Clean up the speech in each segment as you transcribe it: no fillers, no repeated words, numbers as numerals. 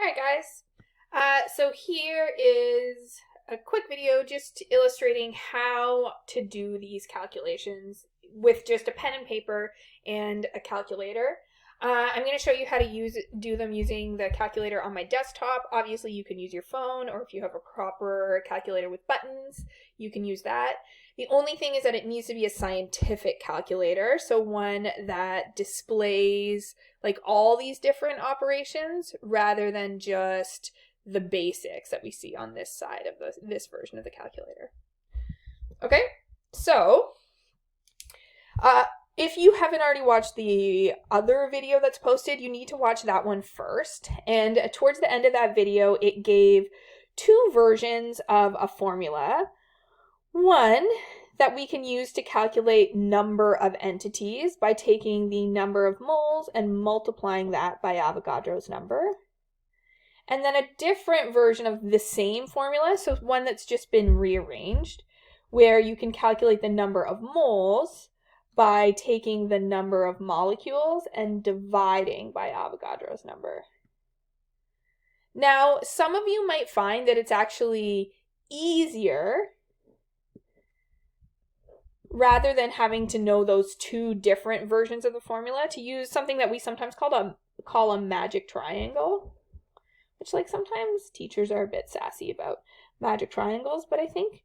Alright guys, so here is a quick video just illustrating how to do these calculations with just a pen and paper and a calculator. I'm going to show you how to do them using the calculator on my desktop. Obviously you can use your phone, or if you have a proper calculator with buttons, you can use that. The only thing is that it needs to be a scientific calculator, so one that displays like all these different operations rather than just the basics that we see on this side of this version of the calculator. Okay, so if you haven't already watched the other video that's posted, you need to watch that one first. And towards the end of that video, it gave two versions of a formula. One that we can use to calculate number of entities by taking the number of moles and multiplying that by Avogadro's number. And then a different version of the same formula, so one that's just been rearranged, where you can calculate the number of moles by taking the number of molecules and dividing by Avogadro's number. Now, some of you might find that it's actually easier, rather than having to know those two different versions of the formula, to use something that we sometimes call a magic triangle, which sometimes teachers are a bit sassy about magic triangles, but I think,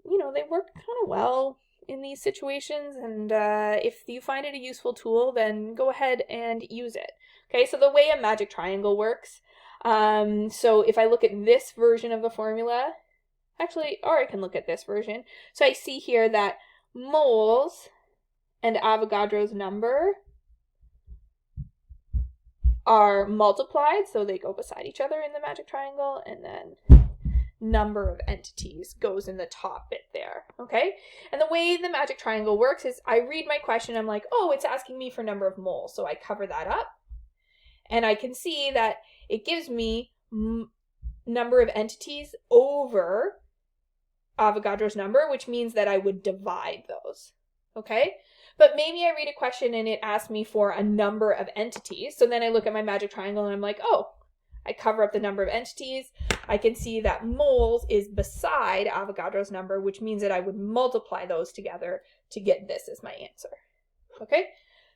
they work kind of well in these situations, and if you find it a useful tool, then go ahead and use it. Okay, so the way a magic triangle works, so if I look at this version of the formula, or I can look at this version, so I see here that moles and Avogadro's number are multiplied, so they go beside each other in the magic triangle, and then number of entities goes in the top bit there, okay? And the way the magic triangle works is I read my question, I'm like, oh, it's asking me for number of moles, so I cover that up, and I can see that it gives me number of entities over Avogadro's number, which means that I would divide those, okay? But maybe I read a question and it asks me for a number of entities, so then I look at my magic triangle and I'm like, oh, I cover up the number of entities. I can see that moles is beside Avogadro's number, which means that I would multiply those together to get this as my answer, okay?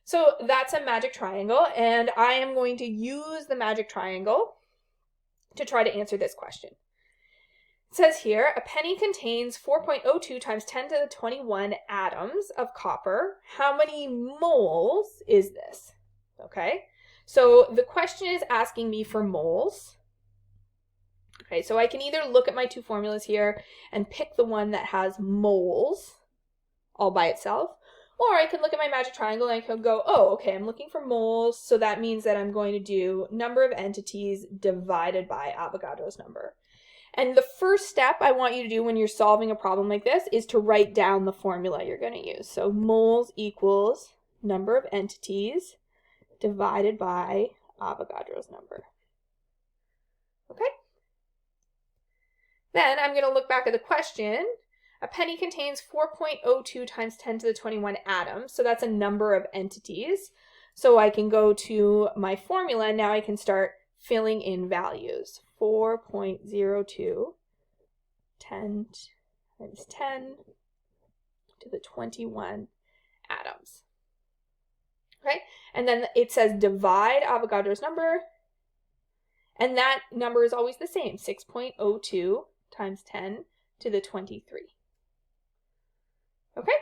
So that's a magic triangle, and I am going to use the magic triangle to try to answer this question. It says here, a penny contains 4.02 times 10 to the 21 atoms of copper. How many moles is this? Okay, so the question is asking me for moles. Okay, so I can either look at my two formulas here and pick the one that has moles all by itself, or I can look at my magic triangle and I can go, oh, okay, I'm looking for moles, so that means that I'm going to do number of entities divided by Avogadro's number. And the first step I want you to do when you're solving a problem like this is to write down the formula you're going to use. So moles equals number of entities divided by Avogadro's number. Okay? Then I'm going to look back at the question. A penny contains 4.02 times 10 to the 21 atoms. So that's a number of entities. So I can go to my formula. Now I can start filling in values. 4.02 10 times 10 to the 21 atoms. Okay, and then it says divide Avogadro's number, and that number is always the same, 6.02 times 10 to the 23. Okay,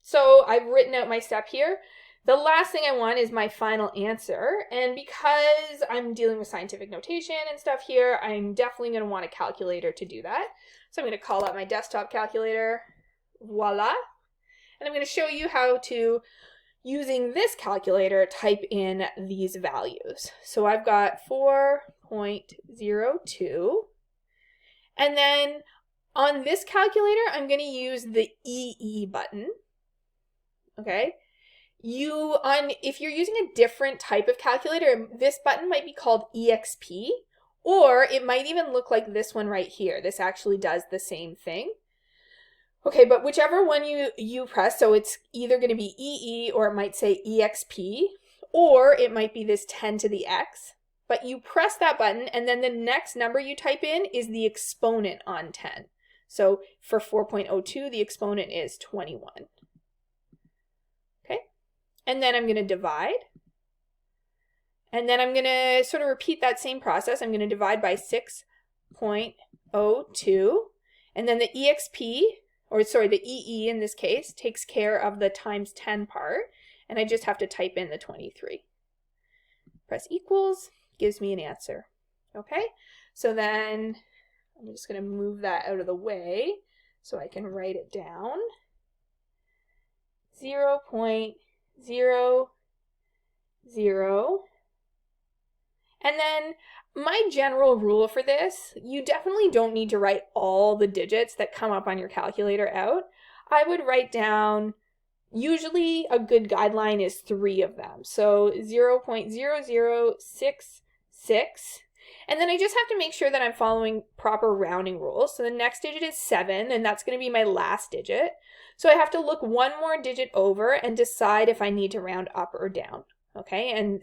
so I've written out my step here. The last thing I want is my final answer, and because I'm dealing with scientific notation and stuff here, I'm definitely going to want a calculator to do that. So I'm going to call out my desktop calculator, voila, and I'm going to show you how to, using this calculator, type in these values. So I've got 4.02, and then on this calculator, I'm going to use the EE button, okay? If you're using a different type of calculator, this button might be called EXP, or it might even look like this one right here. This actually does the same thing. Okay, but whichever one you press, so it's either going to be EE, or it might say EXP, or it might be this 10 to the X. but you press that button and then the next number you type in is the exponent on 10. So for 4.02, the exponent is 21. Okay, and then I'm going to divide. And then I'm going to sort of repeat that same process. I'm going to divide by 6.02. And then the EXP, or sorry, the EE in this case, takes care of the times 10 part. And I just have to type in the 23. Press equals, gives me an answer. Okay, so then I'm just going to move that out of the way so I can write it down. 0.00. And then my general rule for this, you definitely don't need to write all the digits that come up on your calculator out. I would write down, usually a good guideline is 3 of them. So 0.0066. And then I just have to make sure that I'm following proper rounding rules. So the next digit is 7, and that's going to be my last digit. So I have to look one more digit over and decide if I need to round up or down. Okay, and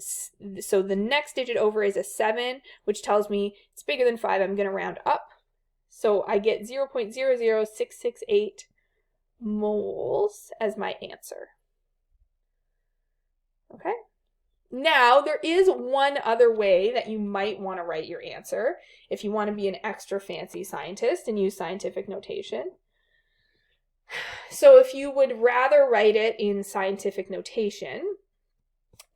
so the next digit over is a 7, which tells me it's bigger than 5. I'm going to round up. So I get 0.00668 moles as my answer. Okay, now there is one other way that you might want to write your answer if you want to be an extra fancy scientist and use scientific notation. So if you would rather write it in scientific notation,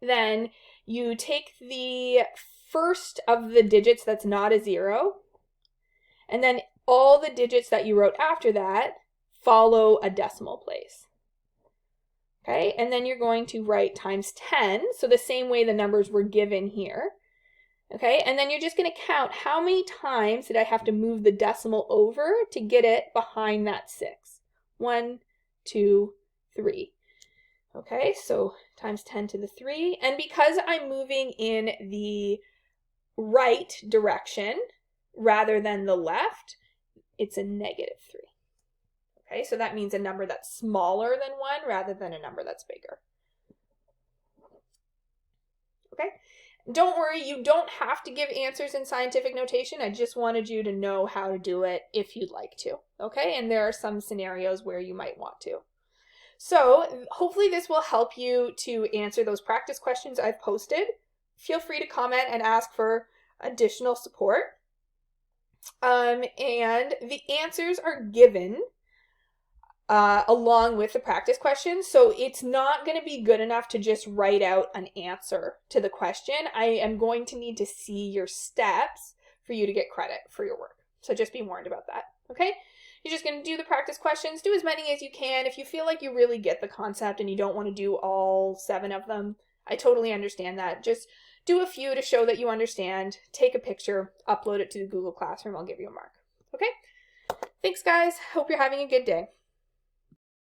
then you take the first of the digits that's not a 0, and then all the digits that you wrote after that follow a decimal place. Okay, and then you're going to write times 10, so the same way the numbers were given here. Okay, and then you're just going to count how many times did I have to move the decimal over to get it behind that 6. 1, 2, 3. Okay, so times 10 to the 3. And because I'm moving in the right direction rather than the left, it's a negative 3. Okay, so that means a number that's smaller than 1 rather than a number that's bigger. Okay, don't worry, you don't have to give answers in scientific notation. I just wanted you to know how to do it if you'd like to. Okay, and there are some scenarios where you might want to. So hopefully this will help you to answer those practice questions I've posted. Feel free to comment and ask for additional support. And the answers are given along with the practice questions. So it's not going to be good enough to just write out an answer to the question. I am going to need to see your steps for you to get credit for your work. So just be warned about that. Okay? You're just going to do the practice questions, do as many as you can. If you feel like you really get the concept and you don't want to do all 7 of them, I totally understand that. Just do a few to show that you understand, take a picture, upload it to the Google Classroom. I'll give you a mark. Okay? Thanks, guys. Hope you're having a good day.